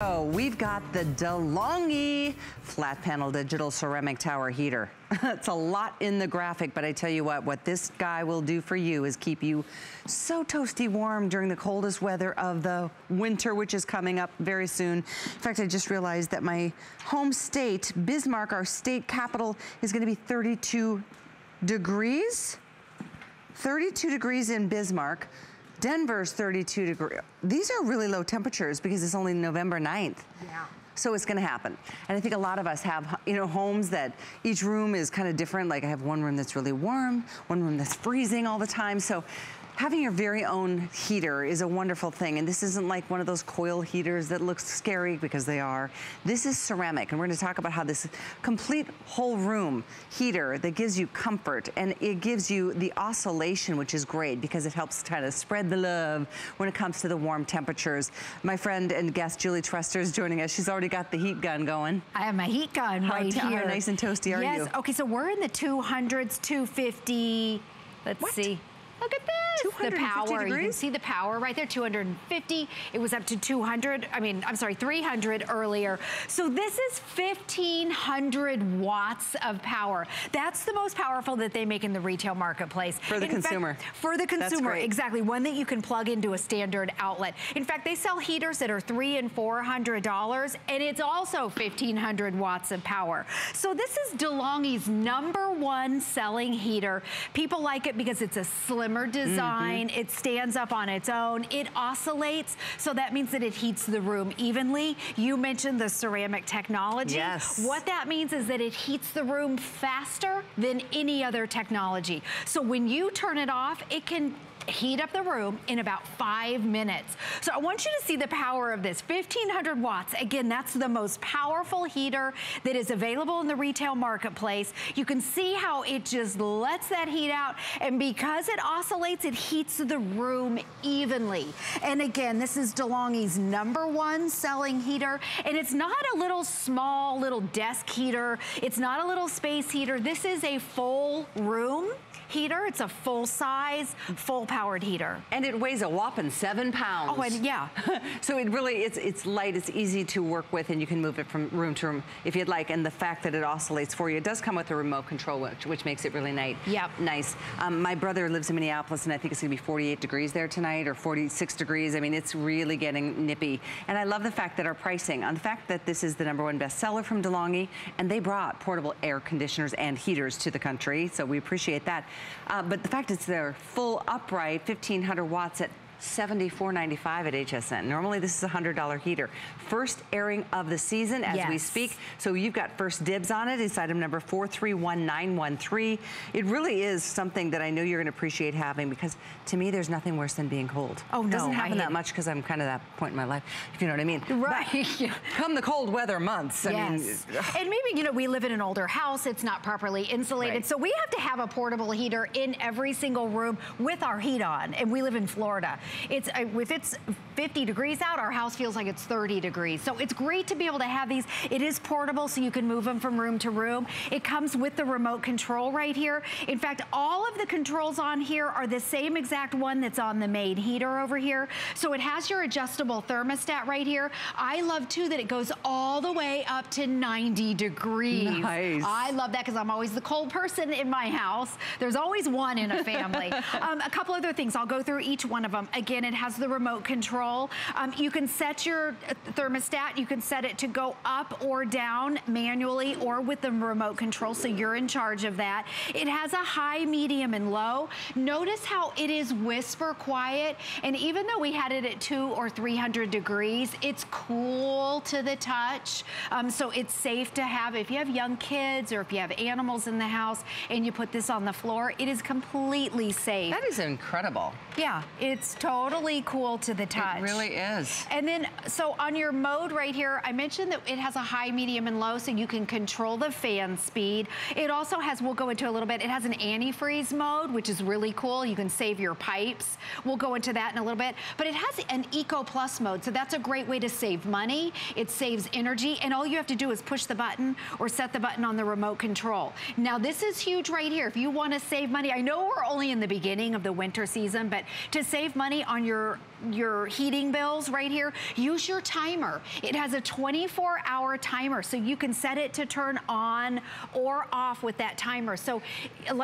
Oh, we've got the DeLonghi flat panel digital ceramic tower heater. It's a lot in the graphic, but I tell you what this guy will do for you is keep you so toasty warm during the coldest weather of the winter, which is coming up very soon. In fact, I just realized that my home state, Bismarck, our state capital, is gonna be 32 degrees. 32 degrees in Bismarck. Denver's 32 degrees. These are really low temperatures because it's only November 9th. Yeah. So it's gonna happen. And I think a lot of us have, homes that each room is kind of different. Like I have one room that's really warm, one room that's freezing all the time. So having your very own heater is a wonderful thing. And this isn't like one of those coil heaters that looks scary, because they are. This is ceramic, and we're gonna talk about how this complete whole room heater that gives you comfort, and it gives you the oscillation, which is great because it helps kind of spread the love when it comes to the warm temperatures. My friend and guest, Julie Truster, is joining us. She's already got the heat gun going. I have my heat gun right here. How nice and toasty are you? Yes, okay, so we're in the 200s, 250, let's see. Look at this, the power. Degrees? You can see the power right there, 250. It was up to 300 earlier. So this is 1,500 watts of power. That's the most powerful that they make in the retail marketplace. For the consumer. For the consumer, exactly. One that you can plug into a standard outlet. In fact, they sell heaters that are $300 and $400, and it's also 1,500 watts of power. So this is DeLonghi's #1 selling heater. People like it because it's a slimmer design. It stands up on its own. It oscillates, so that means that it heats the room evenly. You mentioned the ceramic technology. Yes. What that means is that it heats the room faster than any other technology. So when you turn it off, it can heat up the room in about 5 minutes. So I want you to see the power of this, 1,500 watts. Again, that's the most powerful heater that is available in the retail marketplace. You can see how it just lets that heat out, and because it oscillates, it heats the room evenly. And again, this is DeLonghi's #1 selling heater, and it's not a little small little desk heater. It's not a little space heater. This is a full room heater. It's a full size, full powered heater. And it weighs a whopping 7 pounds. Oh, and yeah. So it really, it's light, it's easy to work with, and you can move it from room to room if you'd like. And the fact that it oscillates for you, it does come with a remote control, which makes it really nice. Yep. Nice. My brother lives in Minneapolis, and I think it's gonna be 48 degrees there tonight, or 46 degrees. I mean, it's really getting nippy. And I love the fact that our pricing, on the fact that this is the #1 bestseller from DeLonghi, and they brought portable air conditioners and heaters to the country, so we appreciate that. But the fact it's their full upright 1,500 watts at $74.95 at HSN. Normally this is a $100 heater. First airing of the season as we speak. So you've got first dibs on it. It's item number 431913. It really is something that I know you're gonna appreciate having, because to me there's nothing worse than being cold. Oh no, it doesn't happen that much because I'm kind of that point in my life, if you know what I mean. Right. But come the cold weather months, I mean. And maybe, we live in an older house, it's not properly insulated. So we have to have a portable heater in every single room with our heat on, and we live in Florida. If it's 50 degrees out, our house feels like it's 30 degrees. So it's great to be able to have these. It is portable, so you can move them from room to room. It comes with the remote control right here. In fact, all of the controls on here are the same exact one that's on the main heater over here. So it has your adjustable thermostat right here. I love too that it goes all the way up to 90 degrees. Nice. I love that because I'm always the cold person in my house. There's always one in a family. A couple other things, I'll go through each one of them. Again, it has the remote control. You can set your thermostat. You can set it to go up or down manually or with the remote control, so you're in charge of that. It has a high, medium, and low. Notice how it is whisper quiet, and even though we had it at 200 or 300 degrees, it's cool to the touch. So it's safe to have. If you have young kids or if you have animals in the house and you put this on the floor, it is completely safe. That is incredible. Yeah, it's totally cool to the touch. It really is. And then, so on your mode right here, I mentioned that it has a high, medium, and low, so you can control the fan speed. It also has, we'll go into a little bit, it has an antifreeze mode, which is really cool. You can save your pipes. We'll go into that in a little bit. But it has an Eco Plus mode, so that's a great way to save money. It saves energy, and all you have to do is push the button or set the button on the remote control. Now, this is huge right here. If you want to save money, I know we're only in the beginning of the winter season, but to save money, money on your heating bills right here, use your timer. It has a 24-hour timer, so you can set it to turn on or off with that timer. So,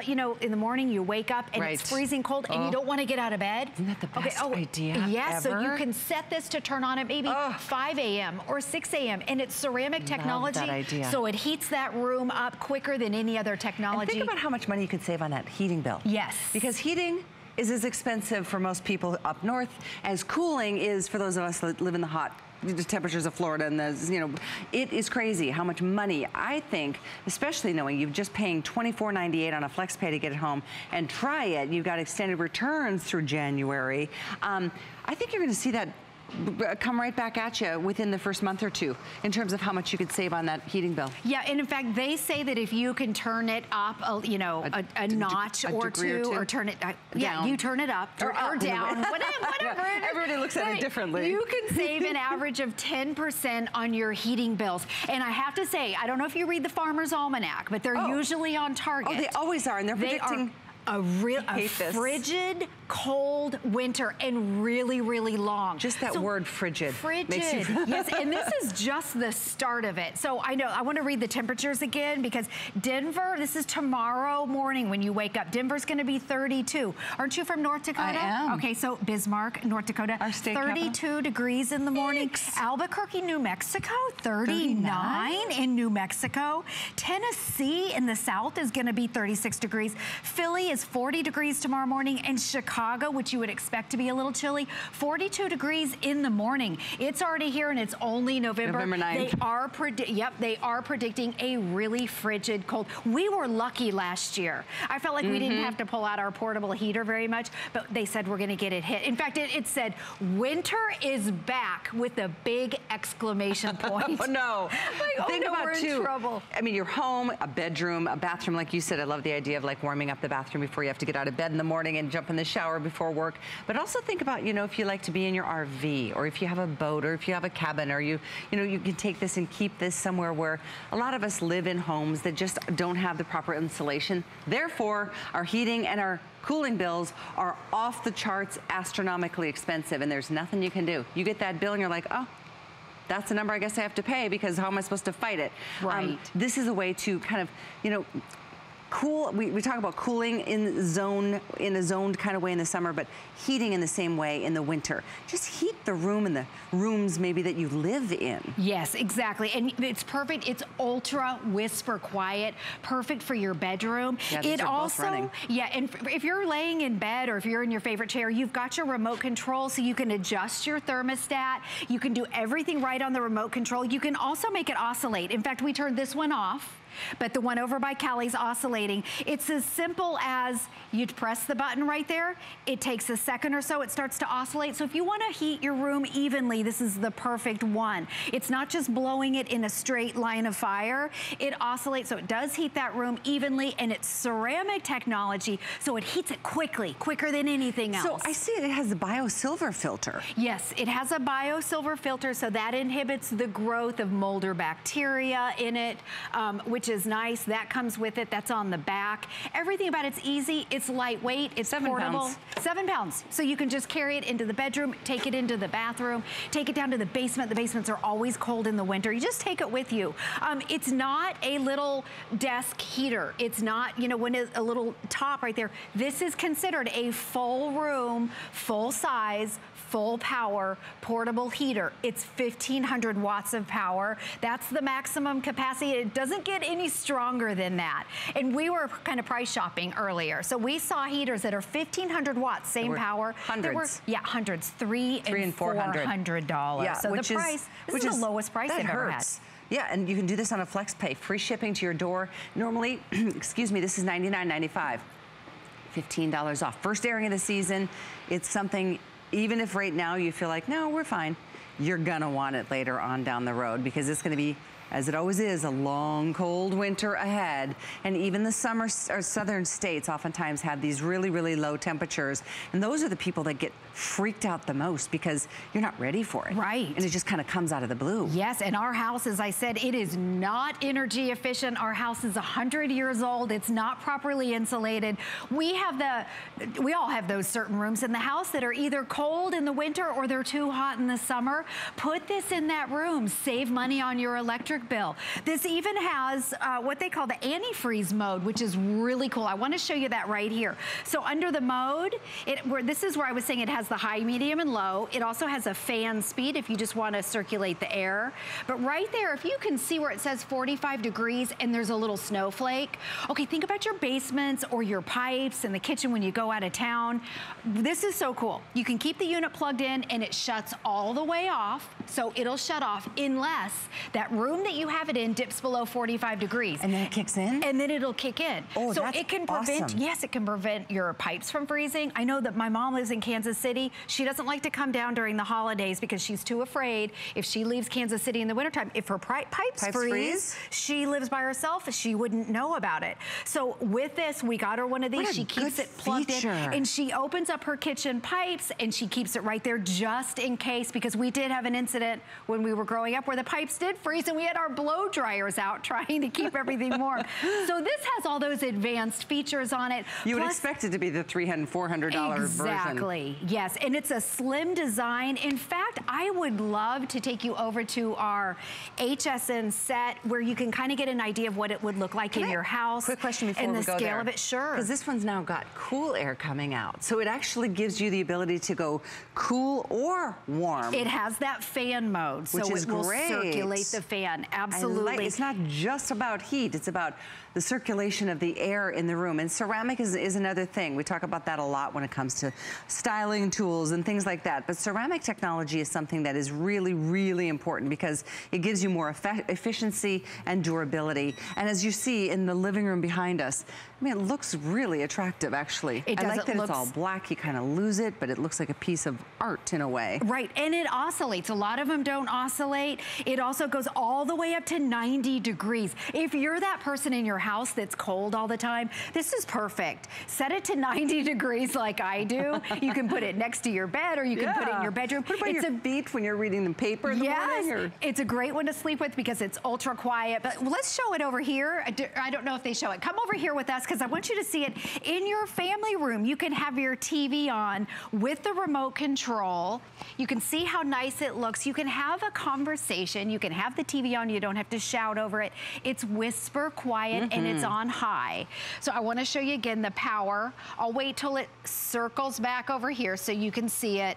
you know, in the morning you wake up and it's freezing cold and you don't want to get out of bed. Isn't that the best idea Yes, ever? So you can set this to turn on at maybe 5 a.m. or 6 a.m. and it's ceramic technology, that idea. So it heats that room up quicker than any other technology. And think about how much money you could save on that heating bill. Yes. Because heating is as expensive for most people up north as cooling is for those of us that live in the hot temperatures of Florida, and you know, it is crazy how much money, I think, especially knowing you're just paying $24.98 on a flex pay to get it home and try it. You've got extended returns through January. I think you're going to see that come right back at you within the first month or two in terms of how much you could save on that heating bill. Yeah, and in fact, they say that if you can turn it up, you know, a notch or two, or turn it down. Yeah, you turn it up or down, whatever. Everybody looks at it differently. You can save an average of 10% on your heating bills. And I have to say, I don't know if you read the Farmer's Almanac, but they're usually on target. Oh, they always are, and they're predicting a frigid, cold winter and really, really long. Just that word frigid. Frigid, yes, and this is just the start of it. So I know, I want to read the temperatures again because Denver, this is tomorrow morning when you wake up. Denver's going to be 32. Aren't you from North Dakota? I am. Okay, so Bismarck, North Dakota. Our state 32 capital. Degrees in the morning. Albuquerque, New Mexico, 39 in New Mexico. Tennessee in the south is going to be 36 degrees. Philly is 40 degrees tomorrow morning, and Chicago, which you would expect to be a little chilly, 42 degrees in the morning. It's already here and it's only November 9th. They are predicting a really frigid cold. We were lucky last year. I felt like we didn't have to pull out our portable heater very much, but they said we're gonna get it hit. In fact, it said winter is back with a big exclamation point. Oh no. Like, think about we're in trouble. I mean, your home, a bedroom, a bathroom, like you said. I love the idea of like warming up the bathroom before you have to get out of bed in the morning and jump in the shower before work. But also think about, you know, if you like to be in your RV, or if you have a boat, or if you have a cabin, or you know, you can take this and keep this somewhere where a lot of us live in homes that just don't have the proper insulation. Therefore, our heating and our cooling bills are off the charts, astronomically expensive, and there's nothing you can do. You get that bill and you're like, oh, that's the number I guess I have to pay, because how am I supposed to fight it? Right. This is a way to kind of, you know, cool. We talk about cooling in a zoned kind of way in the summer, but heating in the same way in the winter. Just heat the room and the rooms maybe that you live in. Yes, exactly. And it's perfect. It's ultra whisper quiet, perfect for your bedroom. Yeah, these are both running. Yeah, and if you're laying in bed or if you're in your favorite chair, you've got your remote control, so you can adjust your thermostat. You can do everything right on the remote control. You can also make it oscillate. In fact, we turned this one off, but the one over by Callie's oscillating. It's as simple as you'd press the button right there. It takes a second or so, it starts to oscillate. So if you want to heat your room evenly, this is the perfect one. It's not just blowing it in a straight line of fire. It oscillates, so it does heat that room evenly, and it's ceramic technology, so it heats it quickly, quicker than anything else. So I see it has the BioSilver filter. Yes, it has a BioSilver filter, so that inhibits the growth of mold or bacteria in it, which is nice. That comes with it. That's on the back. Everything about it's easy. It's lightweight. It's 7 portable. pounds. 7 pounds. So you can just carry it into the bedroom, take it into the bathroom, take it down to the basement. The basements are always cold in the winter. You just take it with you. It's not a little desk heater. It's not, you know, when it's a little top right there. This is considered a full room, full size, full power portable heater. It's 1,500 watts of power. That's the maximum capacity. It doesn't get any stronger than that. And we were kind of price shopping earlier. So we saw heaters that are 1,500 watts, same power. Hundreds. Hundreds. $300 and $400. Yeah, so this is the lowest price they've ever had. Yeah, and you can do this on a flex pay. Free shipping to your door. Normally, excuse me, this is $99.95. $15 off. First airing of the season. It's something, even if right now you feel like, no, we're fine, you're gonna want it later on down the road, because it's gonna be as it always is, a long, cold winter ahead. And even the summer or southern states oftentimes have these really, really low temperatures. And those are the people that get freaked out the most because you're not ready for it. Right. And it just kind of comes out of the blue. Yes, and our house, as I said, it is not energy efficient. Our house is 100 years old. It's not properly insulated. We all have those certain rooms in the house that are either cold in the winter or they're too hot in the summer. Put this in that room. Save money on your electric bill. This even has what they call the antifreeze mode, which is really cool. I want to show you that right here. So under the mode, this is where I was saying it has the high, medium, and low. It also has a fan speed if you just want to circulate the air. But right there, if you can see where it says 45 degrees and there's a little snowflake. Okay, think about your basements or your pipes in the kitchen when you go out of town. This is so cool. You can keep the unit plugged in and it shuts all the way off. So it'll shut off unless that room that you have it in dips below 45 degrees. And then it kicks in? And then it'll kick in. Oh, so that's it can prevent, awesome. yes, it can prevent your pipes from freezing. I know that my mom lives in Kansas City. She doesn't like to come down during the holidays because she's too afraid if she leaves Kansas City in the wintertime, if her pipes freeze, she lives by herself, she wouldn't know about it. So with this, we got her one of these. She keeps it plugged in and she opens up her kitchen pipes and she keeps it right there just in case, because we did have an incident when we were growing up where the pipes did freeze and we had our blow dryers out trying to keep everything warm. So this has all those advanced features on it. You would expect it to be the $300, $400 version. Exactly, yes. And it's a slim design. In fact, I would love to take you over to our HSN set where you can kind of get an idea of what it would look like in your house. Quick question before and we go there. And the scale of it, sure. Because this one's now got cool air coming out. So it actually gives you the ability to go cool or warm. It has that fan mode, so it will circulate the fan. Absolutely. It's not just about heat, it's about the circulation of the air in the room. And ceramic is another thing. We talk about that a lot when it comes to styling tools and things like that. But ceramic technology is something that is really, really important because it gives you more efficiency and durability. And as you see in the living room behind us, I mean, it looks really attractive, actually. It does. I like that it's all black. You kind of lose it, but it looks like a piece of art in a way. Right, and it oscillates. A lot of them don't oscillate. It also goes all the way up to 90 degrees. If you're that person in your house that's cold all the time, this is perfect. Set it to 90 degrees like I do. You can put it next to your bed or you can put it in your bedroom. Put it by your feet when you're reading the paper in the morning. Or... It's a great one to sleep with because it's ultra quiet. But let's show it over here. I don't know if they show it. Come over here with us because I want you to see it in your family room. You can have your TV on with the remote control. You can see how nice it looks. You can have a conversation. You can have the TV on. You don't have to shout over it. It's whisper quiet and it's on high. So I want to show you again the power. I'll wait till it circles back over here so you can see it.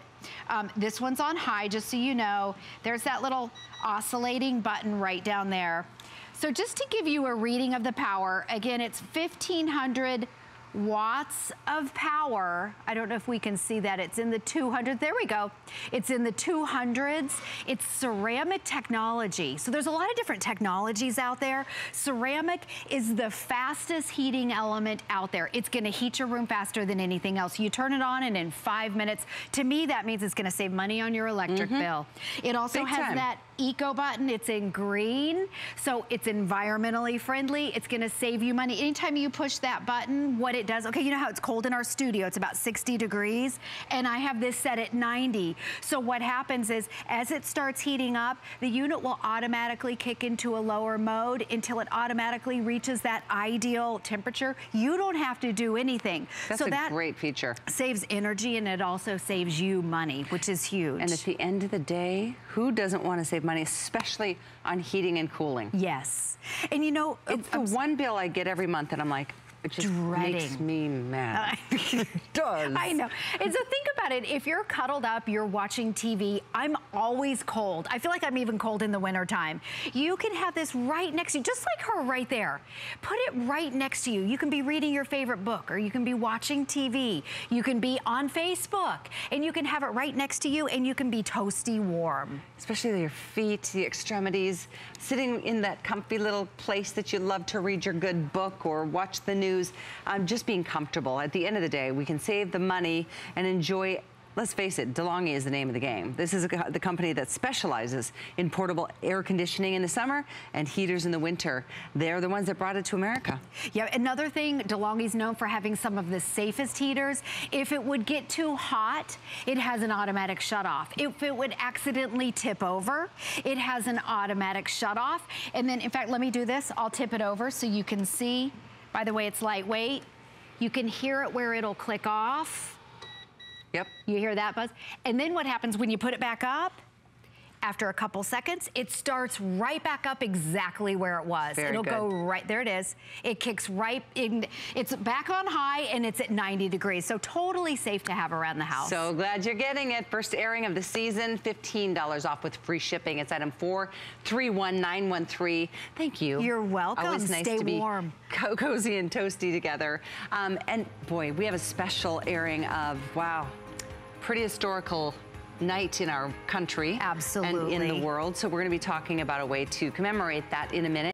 This one's on high, just so you know. There's that little oscillating button right down there. So just to give you a reading of the power, again, it's 1,500 watts of power. I don't know if we can see that. It's in the 200s. There we go. It's in the 200s. It's ceramic technology. So there's a lot of different technologies out there. Ceramic is the fastest heating element out there. It's going to heat your room faster than anything else. You turn it on and in 5 minutes, to me, that means it's going to save money on your electric bill. It also has that eco button. It's in green, so it's environmentally friendly. It's going to save you money. Anytime you push that button, what it does, okay, you know how it's cold in our studio, it's about 60 degrees, and I have this set at 90. So what happens is, as it starts heating up, the unit will automatically kick into a lower mode until it automatically reaches that ideal temperature. You don't have to do anything. That's a great feature. Saves energy, and it also saves you money, which is huge. And at the end of the day, who doesn't want to save money, especially on heating and cooling? Yes. And you know, it's the one bill I get every month and I'm like, it just makes me mad. It does. I know. And so think about it. If you're cuddled up, you're watching TV, I'm always cold. I feel like I'm even cold in the wintertime. You can have this right next to you, just like her right there. Put it right next to you. You can be reading your favorite book, or you can be watching TV. You can be on Facebook, and you can have it right next to you, and you can be toasty warm. Especially your feet, the extremities, sitting in that comfy little place that you love to read your good book or watch the news. Just being comfortable. At the end of the day, we can save the money and enjoy let's face it, DeLonghi is the name of the game. This is the company that specializes in portable air conditioning in the summer and heaters in the winter. They're the ones that brought it to America. Yeah, another thing, DeLonghi's known for having some of the safest heaters. If it would get too hot, it has an automatic shut-off. If it would accidentally tip over, it has an automatic shut-off. And then, in fact, let me do this. I'll tip it over so you can see. By the way, it's lightweight. You can hear it where it'll click off. Yep. You hear that buzz? And then what happens when you put it back up? After a couple seconds, it starts right back up exactly where it was. It'll go right, there it is. It kicks right in, it's back on high and it's at 90 degrees. So totally safe to have around the house. So glad you're getting it. First airing of the season, $15 off with free shipping. It's item 431913. Thank you. You're welcome. Always nice Stay to be warm. Cozy and toasty together. And boy, we have a special airing of, wow, pretty historical night in our country. Absolutely. And in the world. So we're going to be talking about a way to commemorate that in a minute.